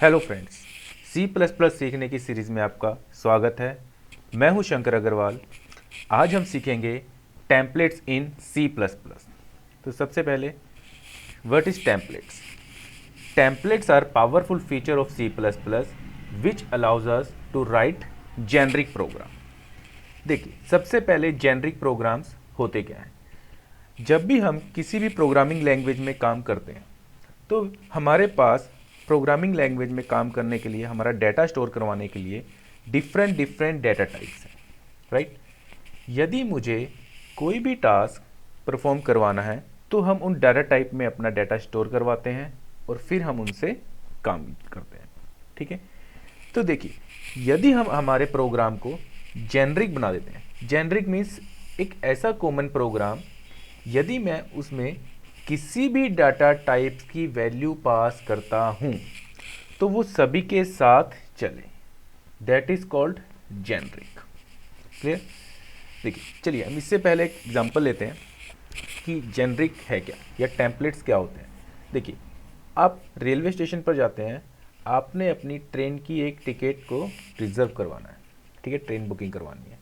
Hello friends, C plus plus सीखने की series में आपका स्वागत है। मैं हूं शंकर अग्रवाल। आज हम सीखेंगे templates in C plus plus. तो सबसे पहले, what is templates? Templates are powerful feature of C plus plus which allows us to write generic program. देखिए, सबसे पहले जेनरिक प्रोग्राम्स होते क्या हैं? जब भी हम किसी भी प्रोग्रामिंग लैंग्वेज में काम करते हैं तो हमारे पास प्रोग्रामिंग लैंग्वेज में काम करने के लिए, हमारा डाटा स्टोर करवाने के लिए डिफरेंट डिफरेंट डाटा टाइप्स हैं, राइट? यदि मुझे कोई भी टास्क परफॉर्म करवाना है तो हम उन डाटा टाइप में अपना डाटा स्टोर करवाते हैं और फिर हम उनसे काम करते हैं, ठीक है? तो देखिए, यदि हम हमारे प्रोग्राम को जेनरिक बना देते हैं, जेनरिक मीन्स एक ऐसा कॉमन प्रोग्राम, यदि मैं उसमें किसी भी डाटा टाइप की वैल्यू पास करता हूं तो वो सभी के साथ चले, that is called generic. Clear? देखिए, चलिए हम इससे पहले एक एग्जांपल लेते हैं कि जेनरिक है क्या या टेम्पलेट्स क्या होते हैं। देखिए, आप रेलवे स्टेशन पर जाते हैं, आपने अपनी ट्रेन की एक टिकट को रिजर्व करवाना है, ठीक है? ट्रेन बुकिंग करवानी है,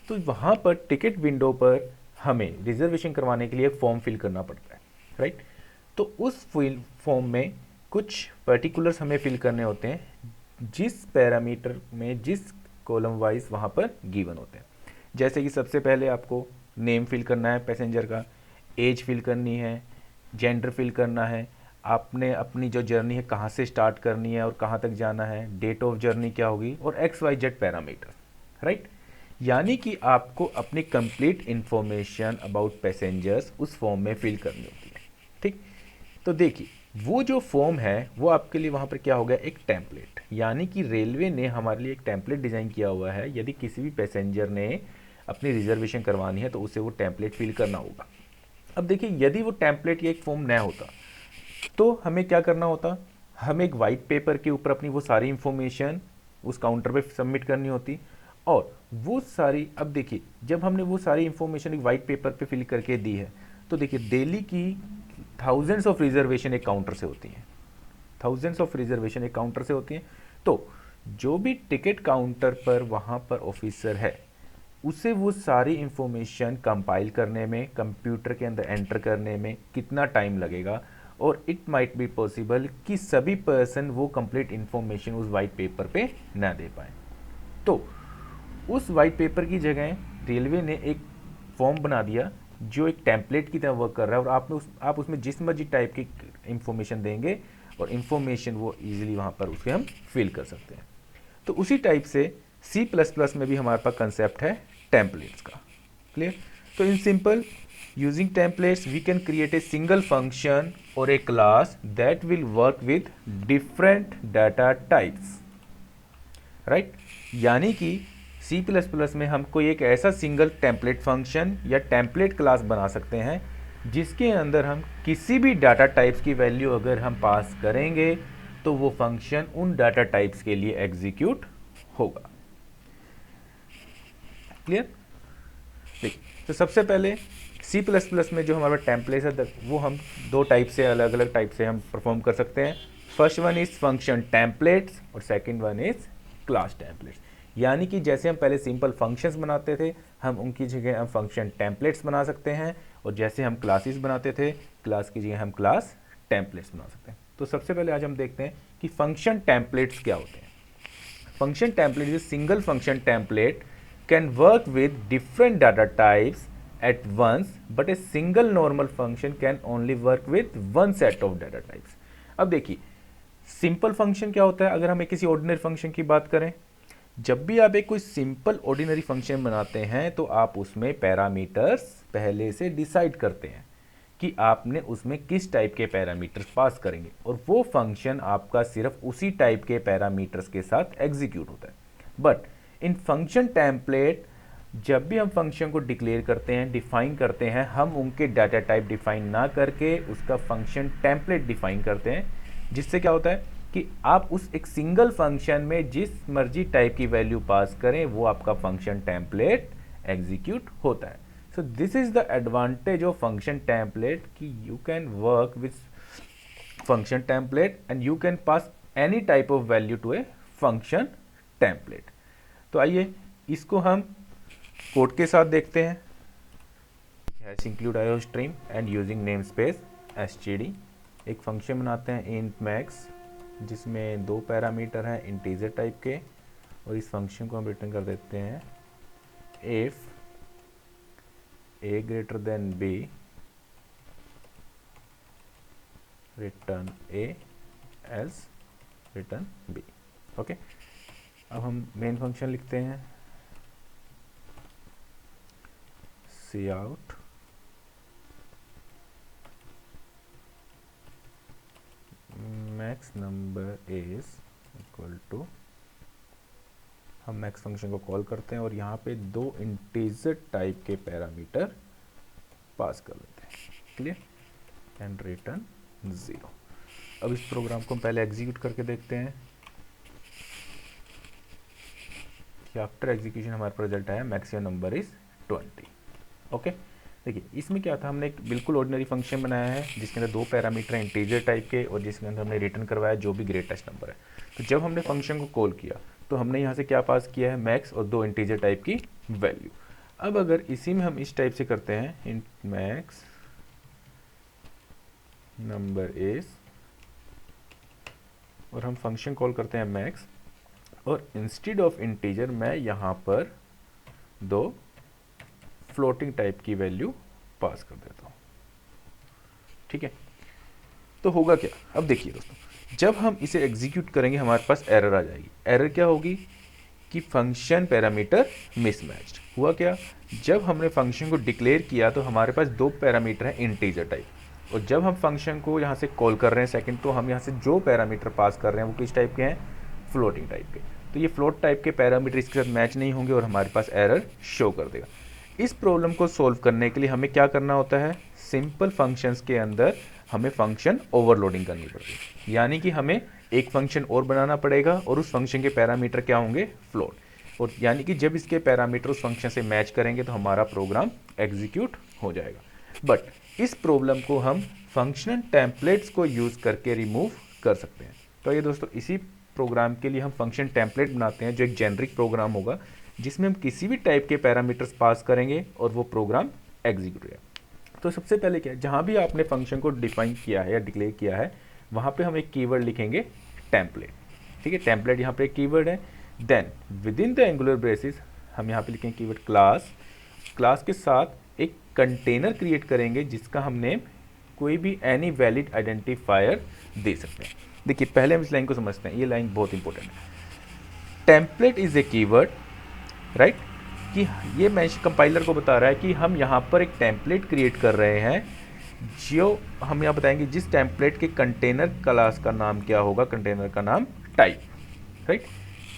तो वहाँ पर टिकट विंडो पर हमें रिजर्वेशन करवाने के लिए एक फॉर्म फिल करना पड़ता है, राइट? तो उस फॉर्म में कुछ पर्टिकुलर्स हमें फिल करने होते हैं, जिस पैरामीटर में जिस कॉलम वाइज वहाँ पर गिवन होते हैं। जैसे कि सबसे पहले आपको नेम फिल करना है पैसेंजर का, एज फिल करनी है, जेंडर फिल करना है, आपने अपनी जो जर्नी है कहाँ से स्टार्ट करनी है और कहाँ तक जाना है, डेट ऑफ जर्नी क्या होगी, और X Y Z parameter, right? यानी कि आपको अपनी कंप्लीट इंफॉर्मेशन अबाउट पैसेंजर्स उस फॉर्म में फिल करनी होती है, ठीक? तो देखिए, वो जो फॉर्म है वो आपके लिए वहाँ पर क्या हो गया, एक टेम्पलेट। यानी कि रेलवे ने हमारे लिए एक टेम्पलेट डिज़ाइन किया हुआ है, यदि किसी भी पैसेंजर ने अपनी रिजर्वेशन करवानी है तो उसे वो टेम्पलेट फिल करना होगा। अब देखिए, यदि वो टेम्पलेट या एक फॉर्म नया होता तो हमें क्या करना होता, हमें एक वाइट पेपर के ऊपर अपनी वो सारी इंफॉर्मेशन उस काउंटर पे सबमिट करनी होती, और वो सारी, अब देखिए, जब हमने वो सारी इंफॉर्मेशन एक वाइट पेपर पे फिल करके दी है तो देखिए, दिल्ली की थाउजेंड्स ऑफ रिजर्वेशन एक काउंटर से होती हैं, थाउजेंड्स ऑफ रिजर्वेशन एक काउंटर से होती हैं। तो जो भी टिकट काउंटर पर वहाँ पर ऑफिसर है, उसे वो सारी इंफॉर्मेशन कंपाइल करने में, कंप्यूटर के अंदर एंटर करने में कितना टाइम लगेगा, और इट माइट बी पॉसिबल कि सभी पर्सन वो कंप्लीट इंफॉर्मेशन उस वाइट पेपर पे ना दे पाए। तो उस वाइट पेपर की जगह रेलवे ने एक फॉर्म बना दिया जो एक टेम्पलेट की तरह वर्क कर रहा है, और आप उसमें जिस मर्जी टाइप की इंफॉर्मेशन देंगे और इंफॉर्मेशन वो इजीली वहाँ पर उसके हम फिल कर सकते हैं। तो उसी टाइप से सी प्लस प्लस में भी हमारे पास कंसेप्ट है टेम्पलेट्स का। क्लियर? तो in simple, using templates we can create a single function और a class that will work with different data types, right? यानी कि सी प्लस प्लस में हम कोई एक ऐसा सिंगल टेम्पलेट फंक्शन या टेम्पलेट क्लास बना सकते हैं जिसके अंदर हम किसी भी डाटा टाइप्स की वैल्यू अगर हम पास करेंगे तो वो फंक्शन उन डाटा टाइप्स के लिए एग्जीक्यूट होगा। क्लियर? देखिए, तो सबसे पहले सी प्लस प्लस में जो हमारा टेम्पलेट है वो हम दो टाइप से, अलग अलग टाइप से हम परफॉर्म कर सकते हैं। First one is function templates और second one is class templates. यानी कि जैसे हम पहले सिंपल फंक्शंस बनाते थे, हम उनकी जगह हम फंक्शन टेम्पलेट्स बना सकते हैं, और जैसे हम क्लासेस बनाते थे, क्लास की जगह हम क्लास टेम्पलेट्स बना सकते हैं। तो सबसे पहले आज हम देखते हैं कि फंक्शन टेम्पलेट्स क्या होते हैं। Function template is single function template can work with different data types at once, but a single normal function can only work with one set of data types. अब देखिए, सिंपल फंक्शन क्या होता है? अगर हमें किसी ऑर्डिनरी फंक्शन की बात करें, जब भी आप एक कोई सिंपल ऑर्डिनरी फंक्शन बनाते हैं तो आप उसमें पैरामीटर्स पहले से डिसाइड करते हैं कि आपने उसमें किस टाइप के पैरामीटर्स पास करेंगे, और वो फंक्शन आपका सिर्फ उसी टाइप के पैरामीटर्स के साथ एग्जीक्यूट होता है। बट इन फंक्शन टेम्पलेट, जब भी हम फंक्शन को डिक्लेयर करते हैं, डिफाइन करते हैं, हम उनके डाटा टाइप डिफाइन ना करके उसका फंक्शन टेम्पलेट डिफाइन करते हैं, जिससे क्या होता है कि आप उस एक सिंगल फंक्शन में जिस मर्जी टाइप की वैल्यू पास करें वो आपका फंक्शन टेम्पलेट एग्जीक्यूट होता है। So this is the advantage of function template कि you can work with function template and you can pass any type of value to a function template. तो आइए इसको हम कोड के साथ देखते हैं। Hash include iostream and using namespace std, एक फंक्शन बनाते हैं इंट मैक्स जिसमें 2 पैरामीटर हैं इंटीजर टाइप के, और इस फंक्शन को हम रिटर्न कर देते हैं if a greater than b return a else return b। Okay, अब हम मेन फंक्शन लिखते हैं cout max number is equal to, हम मैक्स फंक्शन को कॉल करते हैं और यहाँ पे 2 इंटीजर टाइप के पैरामीटर पास कर देते हैं। Clear, and return 0। अब इस प्रोग्राम को हम पहले एग्जीक्यूट करके देखते हैं कि आफ्टर एग्जीक्यूशन हमारे पास रिजल्ट आया मैक्सिमम नंबर इज 20। ओके, देखिए इसमें क्या था, हमने एक बिल्कुल ऑर्डिनरी फंक्शन बनाया है जिसके अंदर 2 पैरामीटर हैं इंटीजर टाइप के और जिसके अंदर हमने रिटर्न करवाया जो भी ग्रेटेस्ट नंबर है। तो जब हमने फंक्शन को कॉल किया तो हमने यहाँ से क्या पास किया है, मैक्स और 2 इंटीजर टाइप की वैल्यू। अब अगर इसी में हम इस टाइप से करते हैं इंट मैक्स नंबर इज, और हम फंक्शन कॉल करते हैं मैक्स, और इंस्टेड ऑफ इंटीजर मैं यहाँ पर 2 फ्लोटिंग टाइप की वैल्यू पास कर देता हूँ। ठीक है, तो होगा क्या, अब देखिए दोस्तों, जब हम इसे एग्जीक्यूट करेंगे हमारे पास एरर आ जाएगी। एरर क्या होगी कि फंक्शन पैरामीटर मिसमैच्ड। हुआ क्या, जब हमने फंक्शन को डिक्लेयर किया तो हमारे पास 2 पैरामीटर हैं इंटीजर टाइप, और जब हम फंक्शन को यहाँ से कॉल कर रहे हैं सेकंड, तो हम यहाँ से जो पैरामीटर पास कर रहे हैं वो किस टाइप के हैं, फ्लोटिंग टाइप के। तो ये फ्लोट टाइप के पैरामीटर इसके साथ मैच नहीं होंगे और हमारे पास एरर शो कर देगा। इस प्रॉब्लम को सॉल्व करने के लिए हमें क्या करना होता है, सिंपल फंक्शंस के अंदर हमें फंक्शन ओवरलोडिंग करनी पड़ेगी, यानी कि हमें एक फंक्शन और बनाना पड़ेगा और उस फंक्शन के पैरामीटर क्या होंगे, फ्लोट, और यानी कि जब इसके पैरामीटर उस फंक्शन से मैच करेंगे तो हमारा प्रोग्राम एग्जीक्यूट हो जाएगा। बट इस प्रॉब्लम को हम फंक्शनल टेम्पलेट्स को यूज़ करके रिमूव कर सकते हैं। तो ये दोस्तों, इसी प्रोग्राम के लिए हम फंक्शन टेम्पलेट बनाते हैं जो एक जेनरिक प्रोग्राम होगा जिसमें हम किसी भी टाइप के पैरामीटर्स पास करेंगे और वो प्रोग्राम एग्जीक्यूट होगा। तो सबसे पहले क्या है, जहाँ भी आपने फंक्शन को डिफाइन किया है या डिक्लेयर किया है वहाँ पे हम एक कीवर्ड लिखेंगे टेम्पलेट। ठीक है, टेम्पलेट यहाँ पे एक कीवर्ड है। Then within the angular braces हम यहाँ पे लिखेंगे कीवर्ड क्लास। क्लास के साथ एक कंटेनर क्रिएट करेंगे जिसका हम नेम कोई भी एनी वैलिड आइडेंटिफायर दे सकते हैं। देखिए पहले हम इस लाइन को समझते हैं, ये लाइन बहुत इंपॉर्टेंट है। Template is a keyword, right, कि ये मैं कंपाइलर को बता रहा है कि हम यहाँ पर एक टेम्पलेट क्रिएट कर रहे हैं, जो हम यहाँ बताएंगे जिस टेम्पलेट के कंटेनर क्लास का नाम क्या होगा, कंटेनर का नाम टाइप, राइट।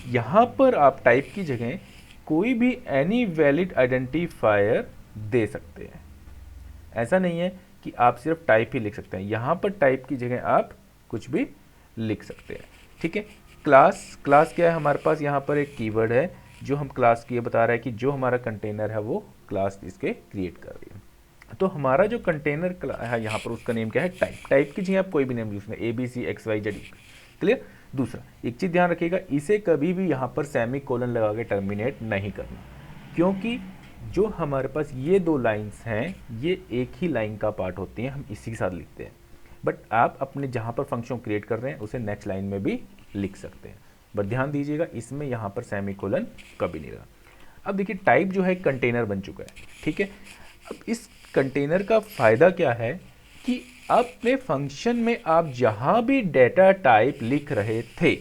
यहाँ पर आप टाइप की जगह कोई भी एनी वैलिड आइडेंटिफायर दे सकते हैं। ऐसा नहीं है कि आप सिर्फ टाइप ही लिख सकते हैं, यहाँ पर टाइप की जगह आप कुछ भी लिख सकते हैं। ठीक है, क्लास क्या है हमारे पास, यहाँ पर एक कीवर्ड है जो हम क्लास की ये बता रहा है कि जो हमारा कंटेनर है वो क्लास इसके क्रिएट कर रही है। तो हमारा जो कंटेनर है यहाँ पर उसका नेम क्या है, टाइप। टाइप की जगह आप कोई भी नेम यूज करें, ABC XYZ। क्लियर। दूसरा एक चीज़ ध्यान रखिएगा, इसे कभी भी यहाँ पर सेमी कोलन लगा के टर्मिनेट नहीं करना, क्योंकि जो हमारे पास ये 2 लाइन्स हैं ये एक ही लाइन का पार्ट होती हैं, हम इसी के साथ लिखते हैं। बट आप अपने जहाँ पर फंक्शन क्रिएट कर रहे हैं उसे नेक्स्ट लाइन में भी लिख सकते हैं, बट ध्यान दीजिएगा इसमें यहाँ पर सेमीकोलन कभी नहीं रहा। अब देखिए टाइप जो है कंटेनर बन चुका है। ठीक है, अब इस कंटेनर का फ़ायदा क्या है कि अपने फंक्शन में आप जहाँ भी डेटा टाइप लिख रहे थे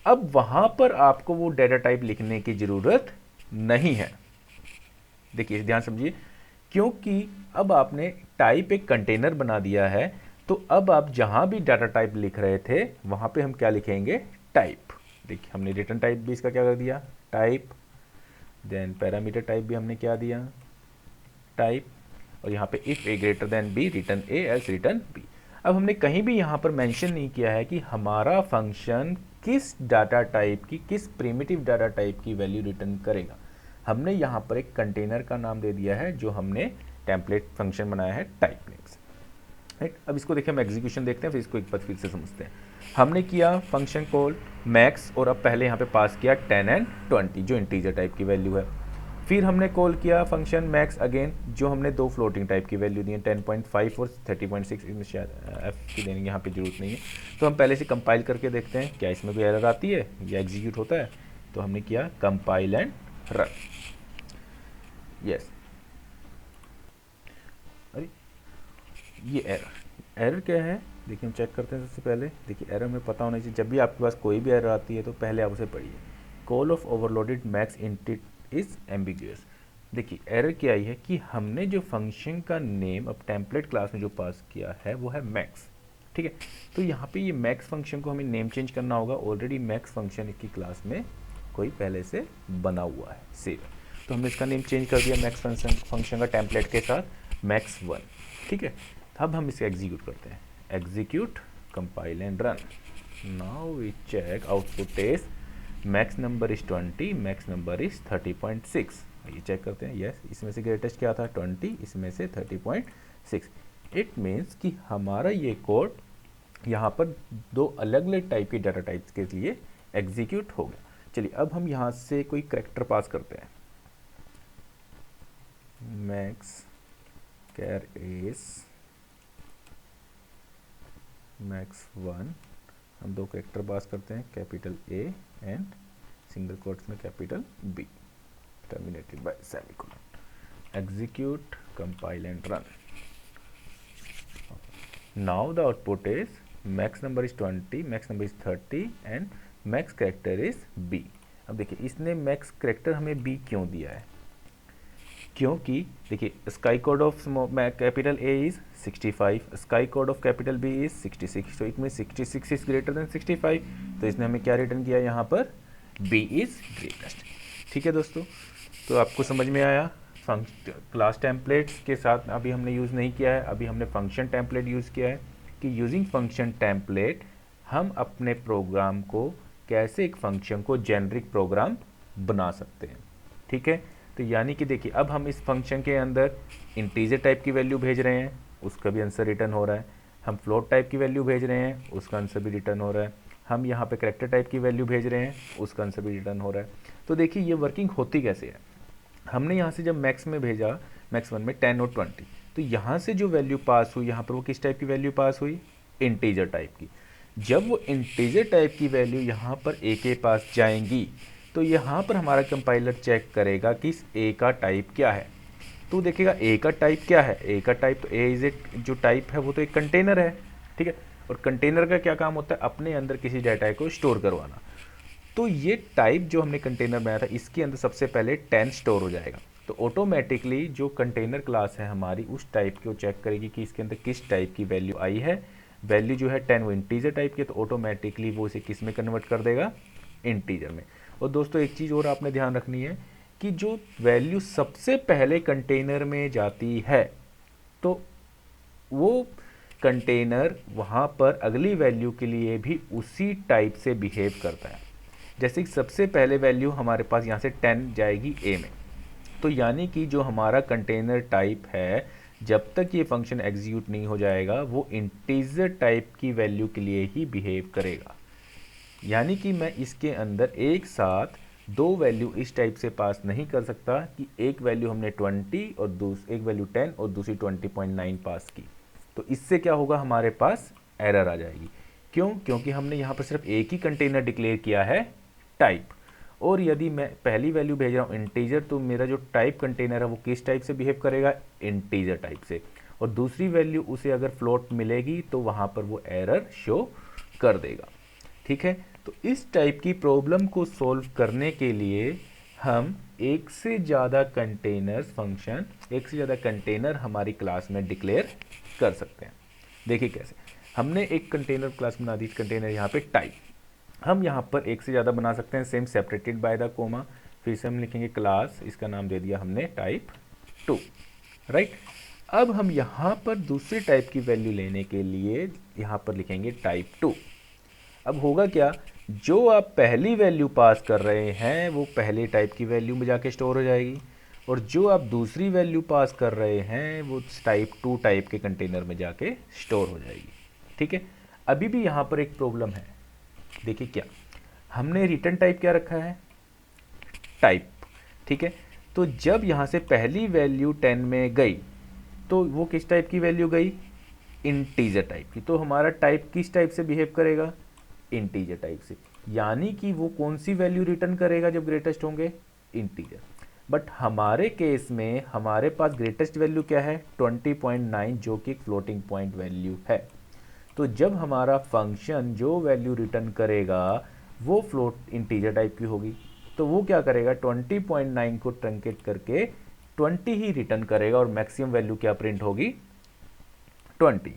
अब वहाँ पर आपको वो डेटा टाइप लिखने की ज़रूरत नहीं है। देखिए ध्यान समझिए, क्योंकि अब आपने टाइप एक कंटेनर बना दिया है, तो अब आप जहाँ भी डाटा टाइप लिख रहे थे वहाँ पे हम क्या लिखेंगे, टाइप। देखिए हमने रिटर्न टाइप भी इसका क्या कर दिया, टाइप। देन पैरामीटर टाइप भी हमने क्या दिया, टाइप। और यहाँ पे if a greater than b return a else return b। अब हमने कहीं भी यहाँ पर मेंशन नहीं किया है कि हमारा फंक्शन किस डाटा टाइप की, किस प्रिमिटिव डाटा टाइप की वैल्यू रिटर्न करेगा। हमने यहाँ पर एक कंटेनर का नाम दे दिया है जो हमने टेम्पलेट फंक्शन बनाया है टाइप नेम्स, राइट। अब इसको देखिए हम एग्जीक्यूशन देखते हैं, फिर इसको एक बार फिर से समझते हैं। हमने किया फंक्शन कॉल मैक्स और अब पहले यहाँ पे पास किया 10 एंड 20 जो इंटीजर टाइप की वैल्यू है। फिर हमने कॉल किया फंक्शन मैक्स अगेन, जो हमने दो फ्लोटिंग टाइप की वैल्यू दी है 10.5 और 30.6, इसमें शायद एफ की देने की यहाँ पे जरूरत नहीं है। तो हम पहले से कंपाइल करके देखते हैं क्या इसमें कोई एरर आती है या एग्जीक्यूट होता है। तो हमने किया कंपाइल एंड रन। यस, अरे ये एरर क्या है देखिए, हम चेक करते हैं। सबसे पहले देखिए एरर में पता होना चाहिए, जब भी आपके पास कोई भी एरर आती है तो पहले आप उसे पढ़िए। Call of overloaded max int int is ambiguous. देखिए एरर क्या आई है कि हमने जो फंक्शन का नेम अब टेम्पलेट क्लास में जो पास किया है वो है मैक्स, ठीक है। तो यहाँ पे ये मैक्स फंक्शन को हमें नेम चेंज करना होगा। ऑलरेडी मैक्स फंक्शन की क्लास में कोई पहले से बना हुआ है, सेव है। तो हमने इसका नेम चेंज कर दिया मैक्स फंक्शन का टेम्पलेट के साथ मैक्स1, ठीक है। अब हम इसे एग्जीक्यूट करते हैं, execute compile and run. Now we check output is max number is 20, max number is 30.6। ये चेक करते हैं, यस इसमें से ग्रेटेस्ट क्या था 20, इसमें से 30.6। इट मीन्स कि हमारा ये कोड यहाँ पर दो अलग अलग टाइप के डाटा टाइप्स के लिए एग्जीक्यूट हो गया। चलिए अब हम यहाँ से कोई करेक्टर पास करते हैं, मैक्स कैर एस मैक्स1, हम दो करेक्टर पास करते हैं, capital A and single quotes में capital B, terminated by semicolon. Execute compile and run. Now the output is max number is 20, max number is 30 and max character is B. अब देखिए इसने max character हमें B क्यों दिया है, क्योंकि देखिए ASCII code of capital A is 65, ASCII code of capital B is 66, तो इसमें 66 इज ग्रेटर देन 65, तो इसने हमें क्या रिटर्न किया यहाँ पर, बी इज ग्रेटेस्ट। ठीक है दोस्तों, तो आपको समझ में आया। क्लास टेम्पलेट्स के साथ अभी हमने यूज़ नहीं किया है, अभी हमने फंक्शन टेम्पलेट यूज़ किया है कि यूजिंग फंक्शन टेम्पलेट हम अपने प्रोग्राम को कैसे एक फंक्शन को जेनरिक प्रोग्राम बना सकते हैं। ठीक है, तो यानी कि देखिए अब हम इस फंक्शन के अंदर इंटीजर टाइप की वैल्यू भेज रहे हैं, उसका भी आंसर रिटर्न हो रहा है। हम फ्लोट टाइप की वैल्यू भेज रहे हैं, उसका आंसर भी रिटर्न हो रहा है। हम यहाँ पे कैरेक्टर टाइप की वैल्यू भेज रहे हैं, उसका आंसर भी रिटर्न हो रहा है। तो देखिए ये वर्किंग होती कैसे है। हमने यहाँ से जब मैक्स में भेजा, मैक्स 1 में 10 और 20, तो यहाँ से जो वैल्यू पास हुई यहाँ पर वो किस टाइप की वैल्यू पास हुई, इंटीजर टाइप की। जब वो इंटीजर टाइप की वैल्यू यहाँ पर ए के पास जाएंगी तो यहाँ पर हमारा कंपाइलर चेक करेगा कि इस ए का टाइप क्या है। तो देखेगा ए का टाइप क्या है, ए का टाइप, तो ए इज ए जो टाइप है वो तो एक कंटेनर है, ठीक है। और कंटेनर का क्या काम होता है, अपने अंदर किसी डाटा को स्टोर करवाना। तो ये टाइप जो हमने कंटेनर बनाया था इसके अंदर सबसे पहले 10 स्टोर हो जाएगा। तो ऑटोमेटिकली जो कंटेनर क्लास है हमारी उस टाइप को चेक करेगी कि इसके अंदर किस टाइप की वैल्यू आई है। वैल्यू जो है 10 वो इंटीजर टाइप की, तो ऑटोमेटिकली वो इसे किस में कन्वर्ट कर देगा, इंटीजर में। और दोस्तों एक चीज़ और आपने ध्यान रखनी है कि जो वैल्यू सबसे पहले कंटेनर में जाती है तो वो कंटेनर वहाँ पर अगली वैल्यू के लिए भी उसी टाइप से बिहेव करता है। जैसे कि सबसे पहले वैल्यू हमारे पास यहाँ से 10 जाएगी ए में, तो यानी कि जो हमारा कंटेनर टाइप है जब तक ये फंक्शन एग्जीक्यूट नहीं हो जाएगा वो इंटीजर टाइप की वैल्यू के लिए ही बिहेव करेगा। यानी कि मैं इसके अंदर एक साथ दो वैल्यू इस टाइप से पास नहीं कर सकता कि एक वैल्यू हमने 20 और एक वैल्यू 10 और दूसरी 20.9 पास की। तो इससे क्या होगा, हमारे पास एरर आ जाएगी। क्यों, क्योंकि हमने यहाँ पर सिर्फ एक ही कंटेनर डिक्लेयर किया है टाइप, और यदि मैं पहली वैल्यू भेज रहा हूँ इंटीजर तो मेरा जो टाइप कंटेनर है वो किस टाइप से बिहेव करेगा, इंटीजर टाइप से। और दूसरी वैल्यू उसे अगर फ्लोट मिलेगी तो वहाँ पर वो एरर शो कर देगा। ठीक है, तो इस टाइप की प्रॉब्लम को सॉल्व करने के लिए हम एक से ज़्यादा कंटेनर्स फंक्शन, एक से ज़्यादा कंटेनर हमारी क्लास में डिक्लेयर कर सकते हैं। देखिए कैसे, हमने एक कंटेनर क्लास बना दी, कंटेनर यहाँ पे टाइप, हम यहाँ पर एक से ज़्यादा बना सकते हैं, same separated by the comma. फिर से हम लिखेंगे क्लास, इसका नाम दे दिया हमने टाइप 2, राइट। अब हम यहाँ पर दूसरे टाइप की वैल्यू लेने के लिए यहाँ पर लिखेंगे टाइप 2। अब होगा क्या, जो आप पहली वैल्यू पास कर रहे हैं वो पहले टाइप की वैल्यू में जाके स्टोर हो जाएगी, और जो आप दूसरी वैल्यू पास कर रहे हैं वो टाइप 2 टाइप के कंटेनर में जाके स्टोर हो जाएगी। ठीक है, अभी भी यहाँ पर एक प्रॉब्लम है। देखिए क्या, हमने रिटर्न टाइप क्या रखा है, टाइप, ठीक है। तो जब यहाँ से पहली वैल्यू 10 में गई तो वो किस टाइप की वैल्यू गई, इंटीजर टाइप की। तो हमारा टाइप किस टाइप से बिहेव करेगा, इंटीजर टाइप से। यानी कि वो कौन सी वैल्यू रिटर्न करेगा जब ग्रेटेस्ट होंगे, इंटीजर। बट हमारे केस में हमारे पास ग्रेटेस्ट वैल्यू क्या है, 20.9, जो कि फ्लोटिंग पॉइंट वैल्यू है। तो जब हमारा फंक्शन जो वैल्यू रिटर्न करेगा वो फ्लोट इंटीजर टाइप की होगी, तो वो क्या करेगा, 20.9 को ट्रंकेट करके 20 ही रिटर्न करेगा और मैक्सिमम वैल्यू क्या प्रिंट होगी, 20।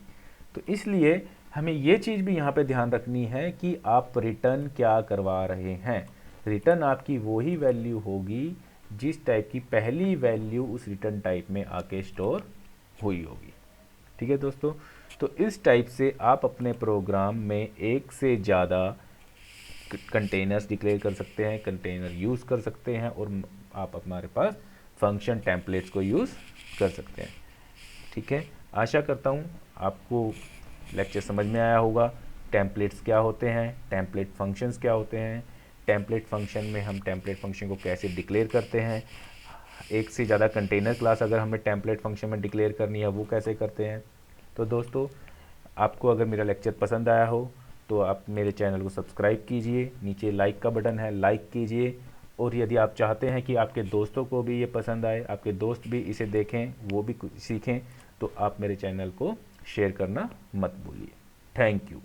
तो इसलिए हमें ये चीज़ भी यहाँ पे ध्यान रखनी है कि आप रिटर्न क्या करवा रहे हैं। रिटर्न आपकी वही वैल्यू होगी जिस टाइप की पहली वैल्यू उस रिटर्न टाइप में आके स्टोर हुई होगी। ठीक है दोस्तों, तो इस टाइप से आप अपने प्रोग्राम में एक से ज़्यादा कंटेनर्स डिक्लेयर कर सकते हैं, कंटेनर यूज़ कर सकते हैं, और आप हमारे पास फंक्शन टेम्पलेट्स को यूज़ कर सकते हैं। ठीक है, आशा करता हूँ आपको लेक्चर समझ में आया होगा। टेम्पलेट्स क्या होते हैं, टेम्पलेट फंक्शंस क्या होते हैं, टेम्पलेट फंक्शन में हम टेम्पलेट फंक्शन को कैसे डिक्लेयर करते हैं, एक से ज़्यादा कंटेनर क्लास अगर हमें टेम्पलेट फंक्शन में डिक्लेयर करनी है वो कैसे करते हैं। तो दोस्तों, आपको अगर मेरा लेक्चर पसंद आया हो तो आप मेरे चैनल को सब्सक्राइब कीजिए, नीचे लाइक का बटन है, लाइक कीजिए। और यदि आप चाहते हैं कि आपके दोस्तों को भी ये पसंद आए, आपके दोस्त भी इसे देखें, वो भी कुछ सीखें, तो आप मेरे चैनल को शेयर करना मत भूलिए। Thank you.